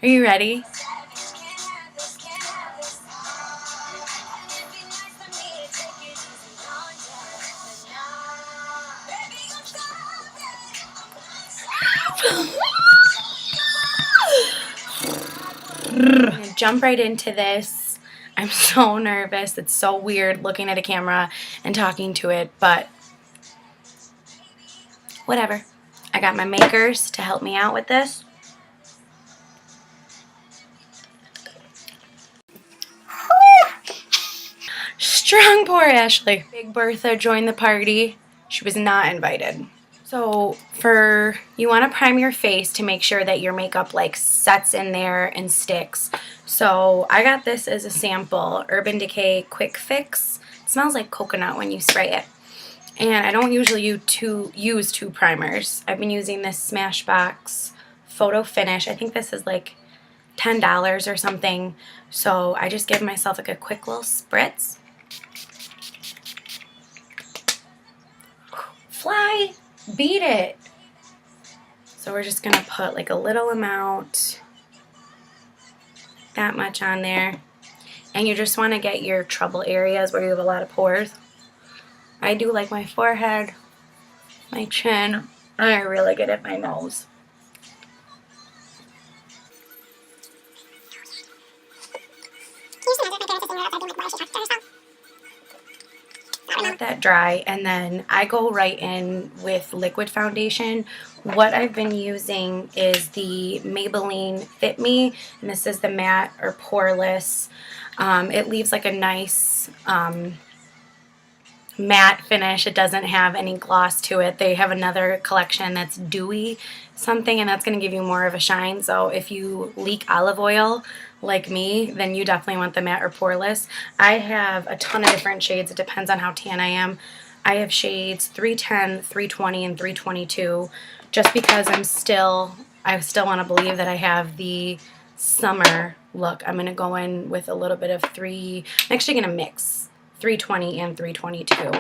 Are you ready? I'm gonna jump right into this. I'm so nervous. It's so weird looking at a camera and talking to it, but whatever. I got my makers to help me out with this. Strong pour, Ashley. Big Bertha joined the party. She was not invited. So you want to prime your face to make sure that your makeup like sets in there and sticks. So I got this as a sample, Urban Decay Quick Fix. It smells like coconut when you spray it. And I don't usually use two primers. I've been using this Smashbox Photo Finish. I think this is like $10 or something. So I just give myself like a quick little spritz. Fly! Beat it! So we're just gonna put like a little amount, that much on there. And you just want to get your trouble areas where you have a lot of pores. I do like my forehead, my chin, and I really get at my nose. Let that dry, and then I go right in with liquid foundation. What I've been using is the Maybelline Fit Me, and this is the matte or poreless. It leaves like a nice matte finish. It doesn't have any gloss to it. They have another collection that's dewy something, and that's going to give you more of a shine. So if you leak olive oil like me, then you definitely want the matte or poreless. I have a ton of different shades. It depends on how tan I am. I have shades 310, 320, and 322 just because I still want to believe that I have the summer look. I'm going to go in with a little bit of I'm actually going to mix 320 and 322.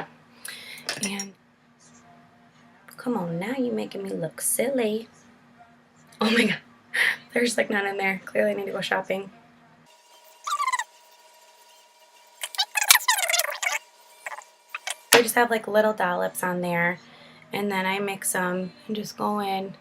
And come on, now you're making me look silly. Oh my god, there's like none in there. Clearly I need to go shopping. I just have like little dollops on there, and then I mix them and just go in.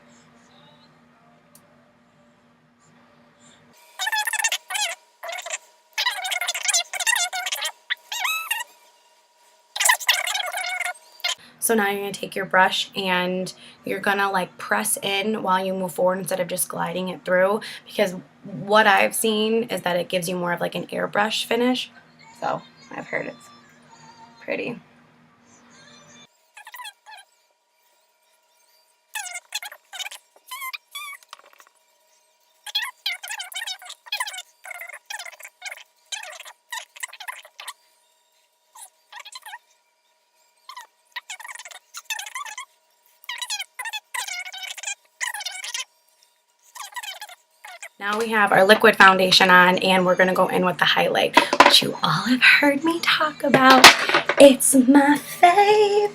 So now you're going to take your brush and you're going to like press in while you move forward instead of just gliding it through, because what I've seen is that it gives you more of like an airbrush finish. So I've heard it's pretty. Now we have our liquid foundation on, and we're going to go in with the highlight, which you all have heard me talk about. It's my favorite.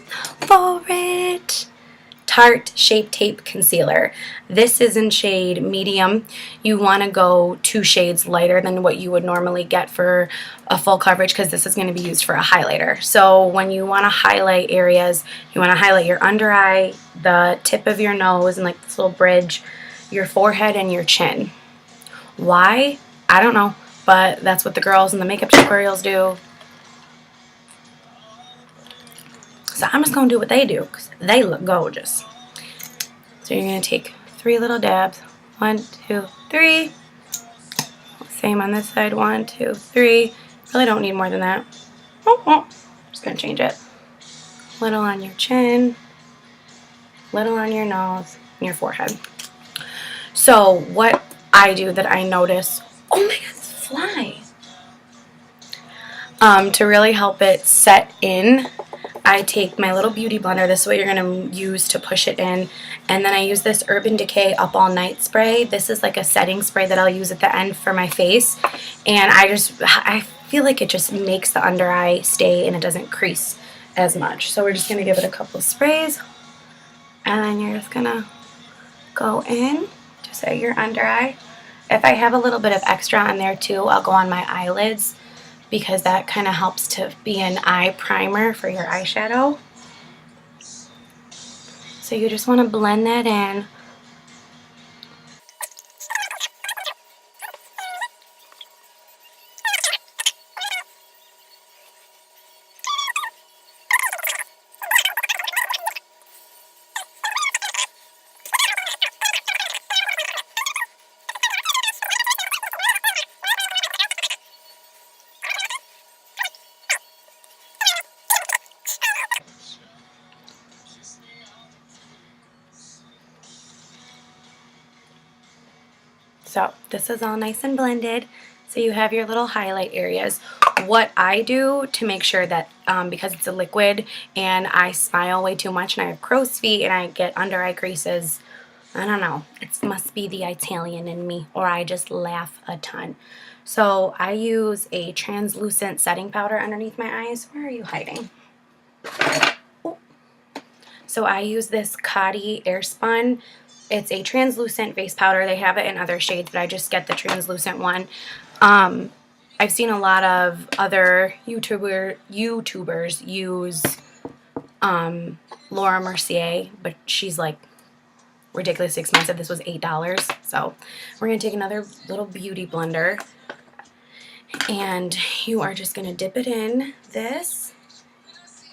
Tarte Shape Tape Concealer. This is in shade medium. You want to go 2 shades lighter than what you would normally get for a full coverage, because this is going to be used for a highlighter. So when you want to highlight areas, you want to highlight your under eye, the tip of your nose, and like this little bridge, your forehead, and your chin. Why? I don't know, but that's what the girls in the makeup tutorials do. So I'm just going to do what they do because they look gorgeous. So you're going to take 3 little dabs. 1, 2, 3. Same on this side. 1, 2, 3. Really don't need more than that. Just going to change it. Little on your chin. Little on your nose and your forehead. So what I do that I notice, oh my god, it's fly. To really help it set in, I take my little beauty blender. This is what you're going to use to push it in. And then I use this Urban Decay Up All Night spray. This is like a setting spray that I'll use at the end for my face. And I feel like it just makes the under eye stay and it doesn't crease as much. So we're just going to give it a couple of sprays. And then you're just going to go in just at your under eye. If I have a little bit of extra on there too, I'll go on my eyelids because that kind of helps to be an eye primer for your eyeshadow. So you just want to blend that in. So this is all nice and blended. So you have your little highlight areas. What I do to make sure that, because it's a liquid and I smile way too much and I have crow's feet and I get under eye creases, I don't know, it must be the Italian in me, or I just laugh a ton. So I use a translucent setting powder underneath my eyes. Where are you hiding? Oh. So I use this Coty Airspun. It's a translucent face powder. They have it in other shades, but I just get the translucent one. I've seen a lot of other YouTubers use Laura Mercier, but she's like ridiculously expensive. This was $8. So we're going to take another little beauty blender, and you are just going to dip it in this,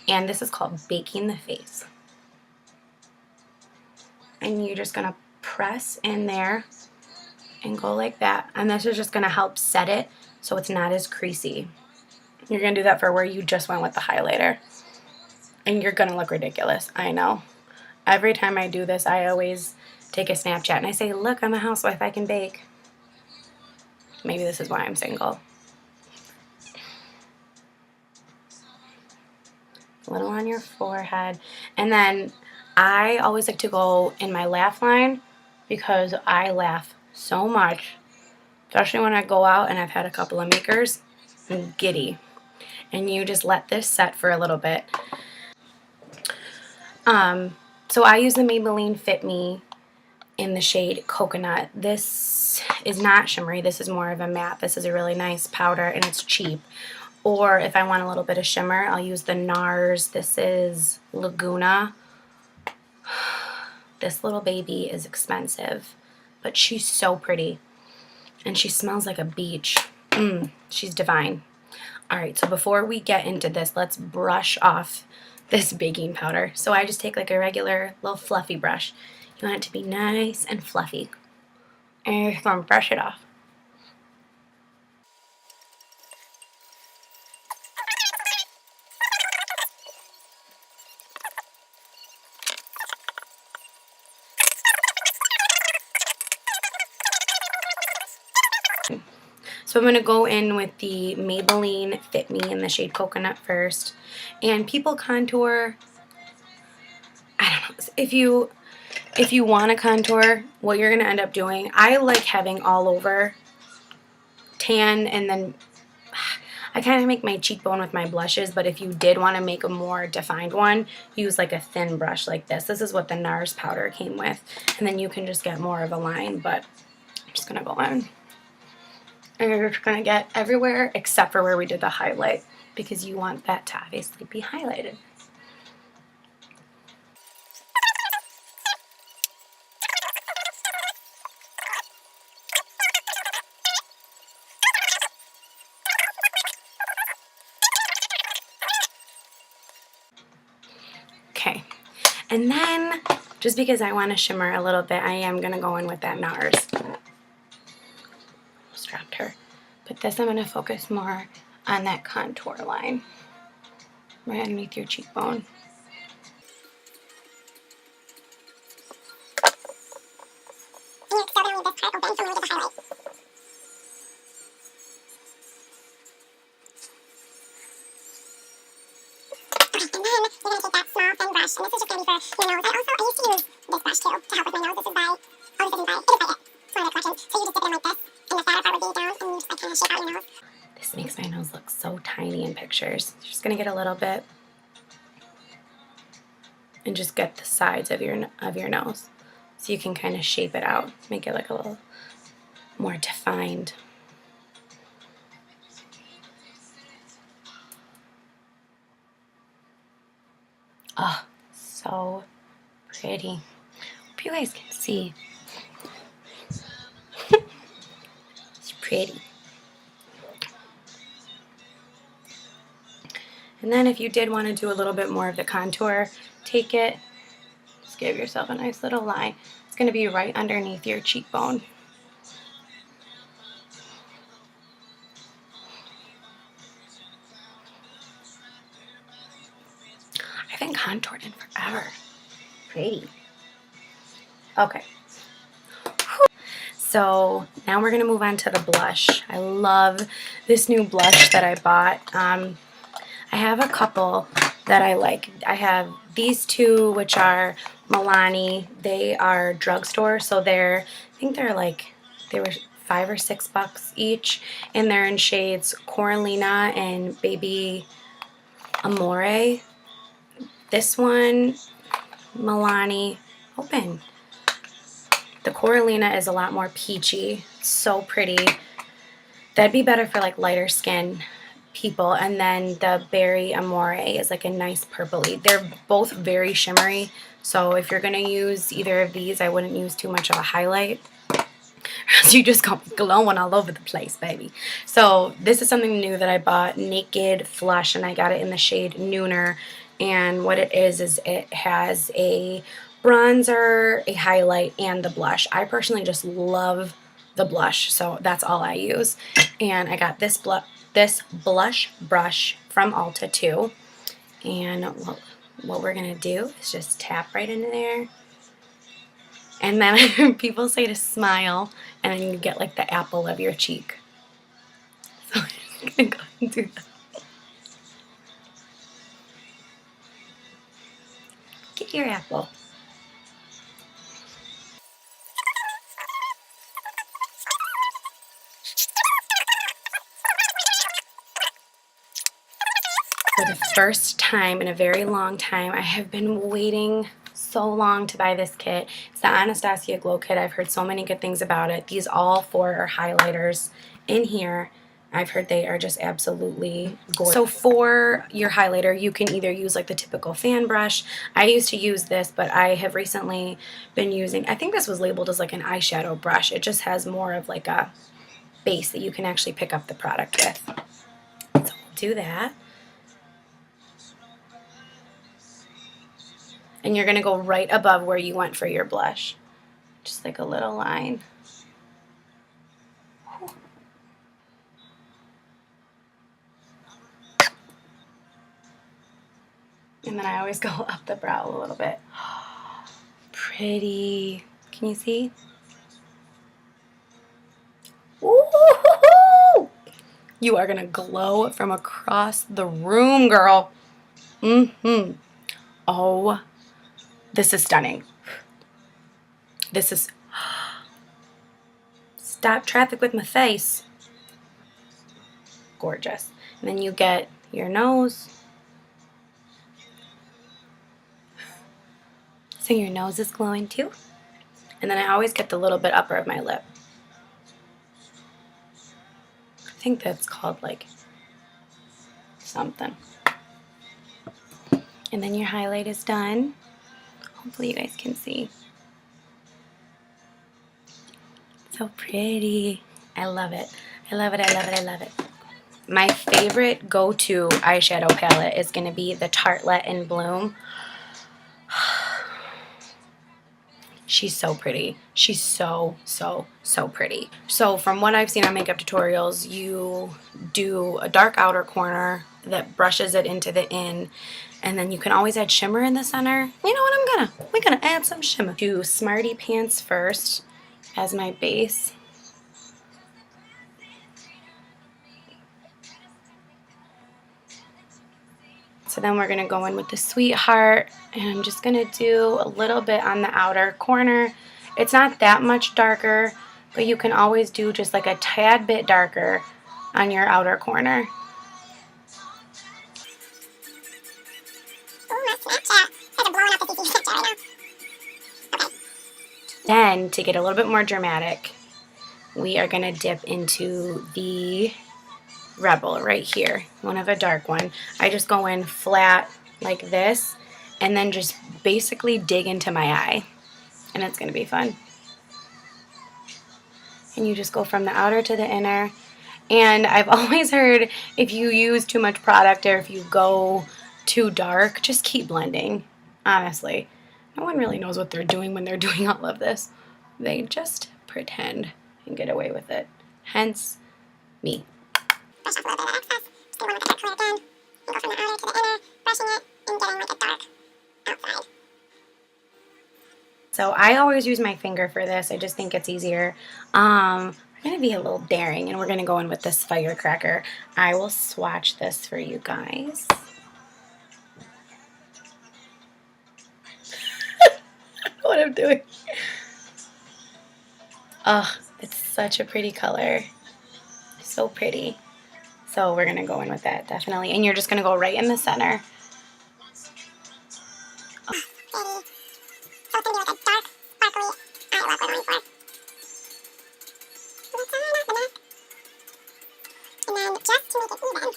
and this is called baking the face. And you're just going to press in there and go like that, and this is just going to help set it so it's not as creasy. You're going to do that for where you just went with the highlighter, and you're going to look ridiculous. I know. Every time I do this, I always take a Snapchat and I say, look, I'm a housewife, I can bake. Maybe this is why I'm single. A little on your forehead. And then I always like to go in my laugh line because I laugh so much, especially when I go out and I've had a couple of makers. I'm giddy. And you just let this set for a little bit. So I use the Maybelline Fit Me in the shade Coconut. This is not shimmery. This is more of a matte. This is a really nice powder and it's cheap. Or if I want a little bit of shimmer, I'll use the NARS. This is Laguna. This little baby is expensive, but she's so pretty. And she smells like a beach. She's divine. Alright, so before we get into this, let's brush off this baking powder. So I just take like a regular little fluffy brush. You want it to be nice and fluffy. And you're just going to brush it off. So I'm going to go in with the Maybelline Fit Me in the shade Coconut first. And people contour, I don't know, if you want to contour, what you're going to end up doing, I like having all over tan, and then I kind of make my cheekbone with my blushes, but if you did want to make a more defined one, use like a thin brush like this. This is what the NARS powder came with, and then you can just get more of a line, but I'm just going to go in. And you're just going to get everywhere except for where we did the highlight, because you want that to obviously be highlighted. Okay, and then just because I want to shimmer a little bit, I am going to go in with that NARS. Almost dropped her. But this I'm going to focus more on that contour line right underneath your cheekbone. And this is just going to be for your nose. I used to use this brush too to help with my nose. This is by, oh, this isn't by, it is by it. It's one of the collections. So you just dip it in like this, and the fatter part would be down, and you just like kind of shape out your nose. This makes my nose look so tiny in pictures. You're just going to get a little bit and just get the sides of your nose so you can kind of shape it out, make it look a little more defined. Oh, so pretty. Hope you guys can see. It's pretty. And then if you did want to do a little bit more of the contour, take it, just give yourself a nice little line. It's going to be right underneath your cheekbone. I haven't contoured in forever. Pretty. Okay. So now we're going to move on to the blush. I love this new blush that I bought. I have a couple that I like. I have these two, which are Milani. They are drugstore, so I think they were $5 or $6 each, and they're in shades Coralina and Baby Amore. This one, Milani, open. The Coralina is a lot more peachy. It's so pretty. That'd be better for like lighter skin people. And then the Berry Amore is like a nice purpley. They're both very shimmery. So if you're going to use either of these, I wouldn't use too much of a highlight. You just got me glowing all over the place, baby. So this is something new that I bought, Naked Flush, and I got it in the shade Nooner. And what it is it has a bronzer, a highlight, and the blush. I personally just love the blush, so that's all I use. And I got this blush brush from Ulta too. And what we're gonna do is just tap right into there. And then people say to smile, and then you get like the apple of your cheek. So I'm gonna go and do that. Get your apple. For the first time in a very long time, I have been waiting so long to buy this kit. It's the Anastasia Glow Kit. I've heard so many good things about it. These all four are highlighters in here. I've heard they are just absolutely gorgeous. So for your highlighter, you can either use like the typical fan brush. I used to use this, but I have recently been using, I think this was labeled as like an eyeshadow brush. It just has more of like a base that you can actually pick up the product with. So we'll do that. And you're going to go right above where you went for your blush. Just like a little line. And then I always go up the brow a little bit. Pretty. Can you see? Ooh! You are going to glow from across the room, girl. Mm-hmm. Oh, this is stunning. This is... Stop traffic with my face. Gorgeous. And then you get your nose. So your nose is glowing too. And then I always get the little bit upper of my lip. I think that's called like something. And then your highlight is done. Hopefully you guys can see. So pretty. I love it. I love it, I love it, I love it. My favorite go-to eyeshadow palette is going to be the Tartelette in Bloom. She's so pretty. She's so, so, so pretty. So from what I've seen on makeup tutorials, you do a dark outer corner that brushes it into the in, and then you can always add shimmer in the center. You know what, we're gonna add some shimmer. Do Smarty Pants first as my base. So then we're gonna go in with the Sweetheart, and I'm just gonna do a little bit on the outer corner. It's not that much darker, but you can always do just like a tad bit darker on your outer corner. Then, to get a little bit more dramatic, we are going to dip into the Rebel right here, one of a dark one. I just go in flat like this and then just basically dig into my eye, and it's going to be fun. And you just go from the outer to the inner. And I've always heard if you use too much product or if you go too dark, just keep blending. Honestly, no one really knows what they're doing when they're doing all of this. They just pretend and get away with it. Hence, me. Brush off a little bit of excess. Just do one with the dark color again. And go from the outer to the inner, brushing it and getting like a dark outside. So I always use my finger for this. I just think it's easier. We're going to be a little daring, and we're going to go in with this firecracker. I will swatch this for you guys. What I'm doing. Oh, it's such a pretty color. So pretty. So we're going to go in with that, definitely. And you're just going to go right in the center. Pretty. So it's going to be like a dark, sparkly eye look we're going for. And then just to make it even,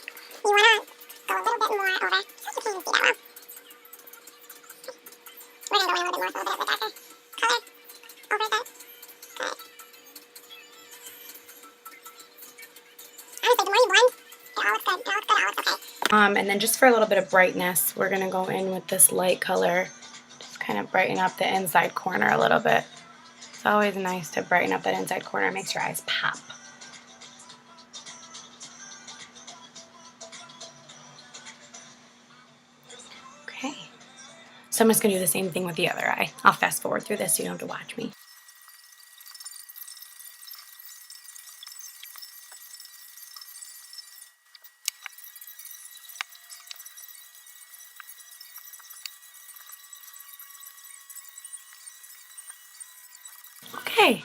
you want to go a little bit more over, so you can't even see that well. We're going to go in a little bit more, so a little bit of the darker color over the, good. Honestly, the more you blend, it all looks good, it all looks good, it all looks okay. And then just for a little bit of brightness, we're going to go in with this light color. Just kind of brighten up the inside corner a little bit. It's always nice to brighten up that inside corner. It makes your eyes pop. Okay. So I'm just going to do the same thing with the other eye. I'll fast forward through this so you don't have to watch me. Okay,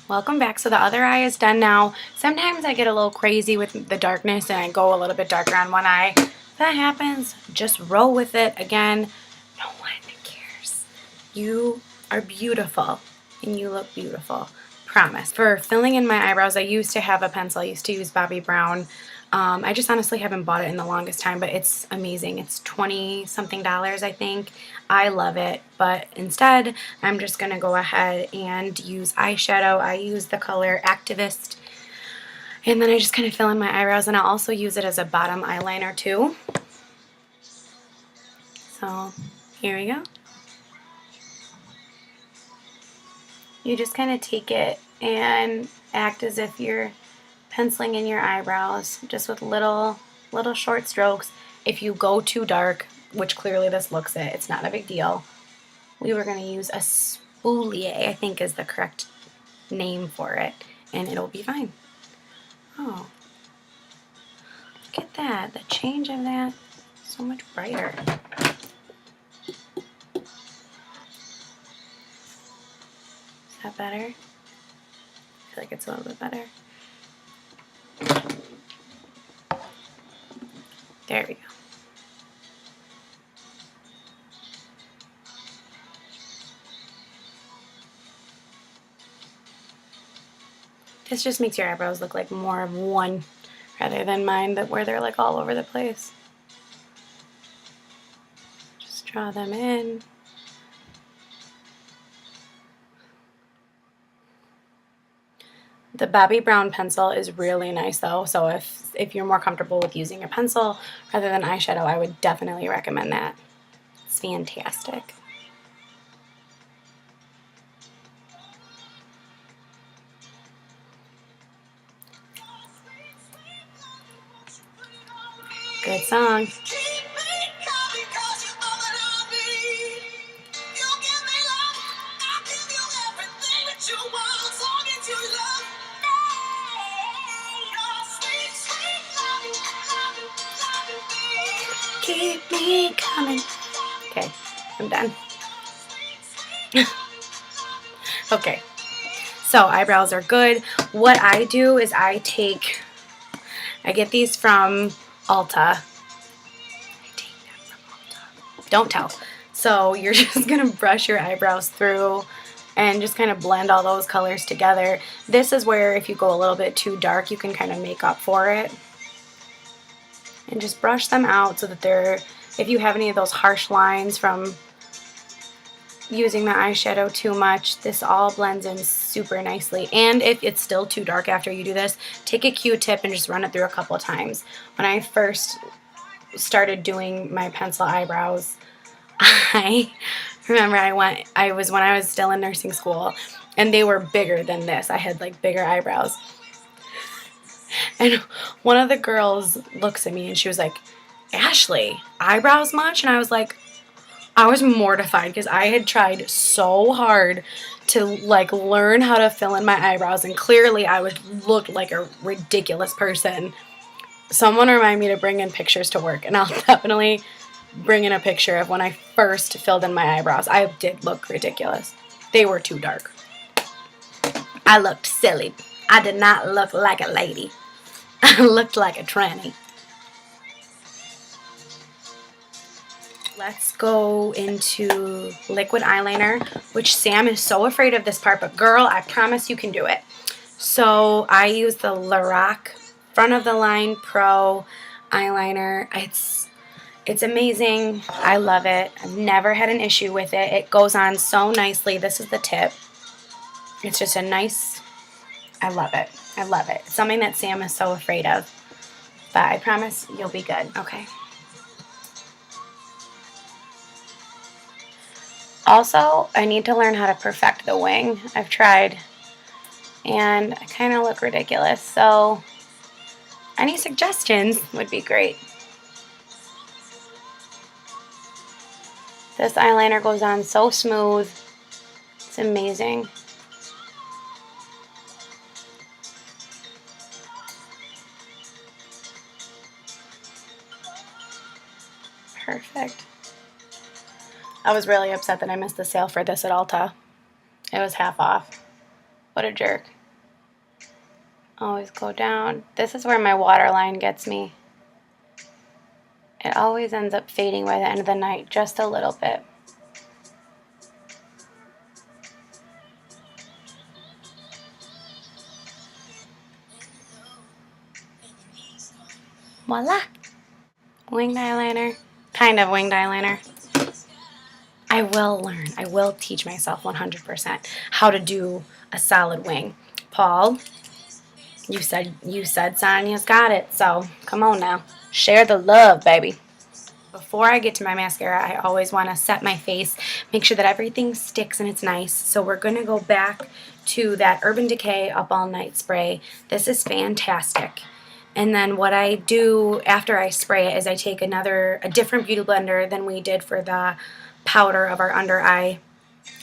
welcome back. So the other eye is done now. Sometimes I get a little crazy with the darkness and I go a little bit darker on one eye. If that happens, just roll with it. Again, no one cares. You are beautiful and you look beautiful. Promise. For filling in my eyebrows, I used to have a pencil. I used to use Bobbi Brown. I just honestly haven't bought it in the longest time, but it's amazing. It's $20-something, I think. I love it, but instead, I'm just going to go ahead and use eyeshadow. I use the color Activist, and then I just kind of fill in my eyebrows, and I'll also use it as a bottom eyeliner too. So, here we go. You just kind of take it and act as if you're penciling in your eyebrows, just with little short strokes. If you go too dark, which clearly this looks it, it's not a big deal. We were going to use a spoolie, I think is the correct name for it, and it'll be fine. Oh, look at that, the change of that, so much brighter. Is that better? I feel like it's a little bit better. There we go. This just makes your eyebrows look like more of one rather than mine where they're like all over the place. Just draw them in. The Bobbi Brown pencil is really nice though, so if you're more comfortable with using a pencil rather than eyeshadow, I would definitely recommend that. It's fantastic. Good song. Keep me coming. Okay, I'm done. Okay, so eyebrows are good. What I do is I get these from Ulta. Don't tell. So you're just gonna brush your eyebrows through and just kind of blend all those colors together. This is where if you go a little bit too dark, you can kind of make up for it. And just brush them out so that they're, if you have any of those harsh lines from using the eyeshadow too much, this all blends in super nicely. And if it's still too dark after you do this, take a Q-tip and just run it through a couple of times. When I first started doing my pencil eyebrows, I remember I was when I was still in nursing school, and they were bigger than this. I had like bigger eyebrows. And one of the girls looks at me and she was like, "Ashley, eyebrows much?" And I was like, I was mortified because I had tried so hard to like learn how to fill in my eyebrows, and clearly I looked like a ridiculous person. Someone remind me to bring in pictures to work, and I'll definitely bring in a picture of when I first filled in my eyebrows. I did look ridiculous. They were too dark. I looked silly. I did not look like a lady. I looked like a tranny. Let's go into liquid eyeliner, which Sam is so afraid of this part, but girl, I promise you can do it. So I use the Lorac Front of the Line Pro eyeliner. It's amazing. I love it. I've never had an issue with it. It goes on so nicely. This is the tip. It's just a nice, I love it. I love it. It's something that Sam is so afraid of, but I promise you'll be good. Okay. Also, I need to learn how to perfect the wing. I've tried, and I kind of look ridiculous, so any suggestions would be great. This eyeliner goes on so smooth. It's amazing. Perfect. I was really upset that I missed the sale for this at Ulta. It was half off. What a jerk. Always go down. This is where my waterline gets me. It always ends up fading by the end of the night, just a little bit. Voila! Winged eyeliner. Kind of winged eyeliner. I will learn. I will teach myself 100% how to do a solid wing. Paul, you said Sonia's got it, so come on now. Share the love, baby. Before I get to my mascara, I always want to set my face, make sure that everything sticks and it's nice. So we're going to go back to that Urban Decay Up All Night spray. This is fantastic. And then what I do after I spray it is I take a different beauty blender than we did for the powder of our under eye,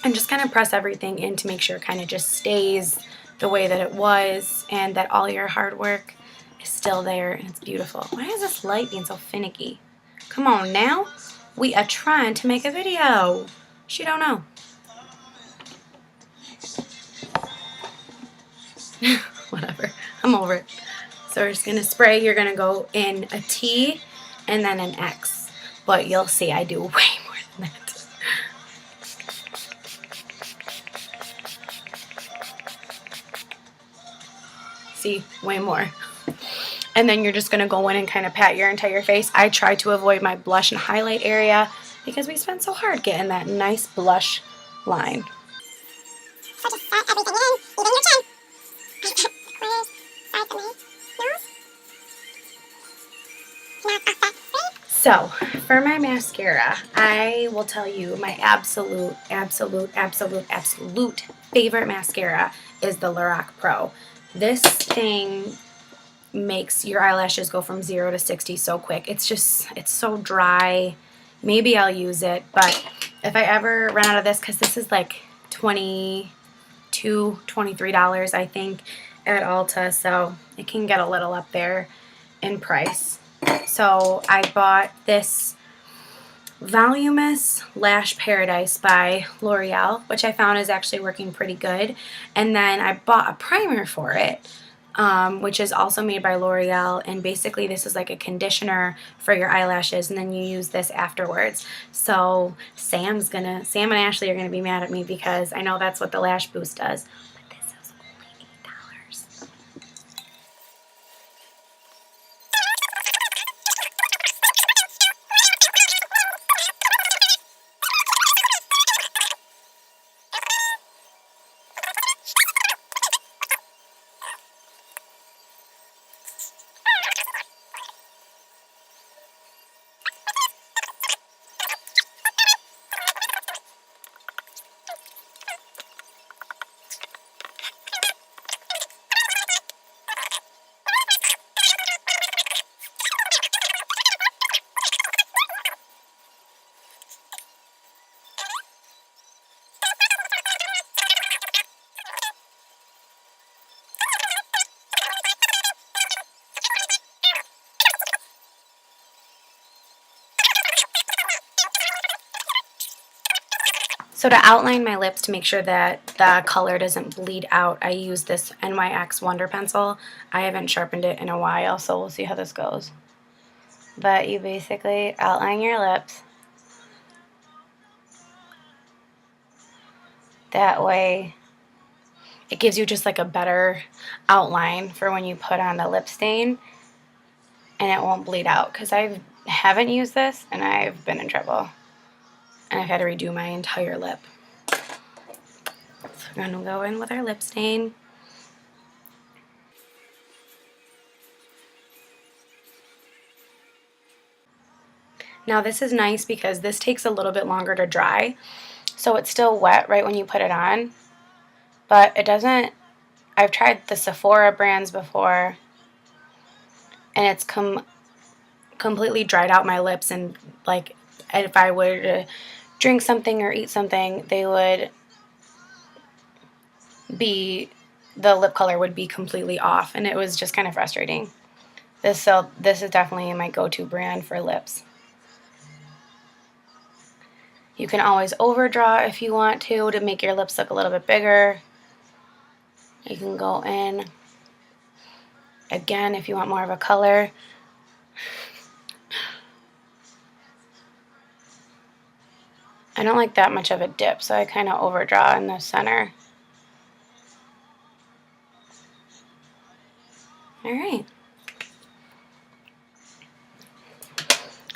and just kind of press everything in to make sure it kind of just stays the way that it was and that all your hard work is still there and it's beautiful. Why is this light being so finicky? Come on now. We are trying to make a video. She don't know. Whatever. I'm over it. So we're just going to spray. You're going to go in a T and then an X. But you'll see I do way more than that. See, way more. And then you're just going to go in and kind of pat your entire face. I try to avoid my blush and highlight area because we spent so hard getting that nice blush line. So just set everything in, even your chin. Corners, sides of my nose. Knock off that spray. So, for my mascara, I will tell you my absolute favorite mascara is the Lorac Pro. This thing makes your eyelashes go from 0 to 60 so quick. It's so dry. Maybe I'll use it, but if I ever run out of this, because this is like $22, $23, I think, at Ulta, so it can get a little up there in price. So I bought this Voluminous Lash Paradise by L'Oreal, which I found is actually working pretty good. And then I bought a primer for it. which is also made by L'Oreal, and basically this is like a conditioner for your eyelashes, and then you use this afterwards. So Sam and Ashley are gonna be mad at me because I know that's what the Lash Boost does, but this is only $8. So to outline my lips to make sure that the color doesn't bleed out, I use this NYX Wonder Pencil. I haven't sharpened it in a while, so we'll see how this goes. But you basically outline your lips. That way it gives you just like a better outline for when you put on the lip stain, and it won't bleed out, because I haven't used this and I've been in trouble. And I've had to redo my entire lip. So we're going to go in with our lip stain. Now this is nice because this takes a little bit longer to dry. So it's still wet right when you put it on. But it doesn't... I've tried the Sephora brands before, and it's completely dried out my lips, and like if I were to drink something or eat something, they would be, the lip color would be completely off, and it was just kind of frustrating. This is definitely my go-to brand for lips. You can always overdraw if you want to make your lips look a little bit bigger. You can go in again if you want more of a color. I don't like that much of a dip, so I kind of overdraw in the center. Alright.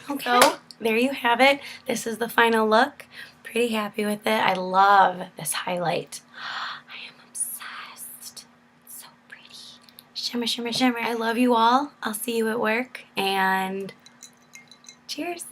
Okay. So, there you have it. This is the final look. Pretty happy with it. I love this highlight. I am obsessed. It's so pretty. Shimmer, shimmer, shimmer. I love you all. I'll see you at work, and cheers.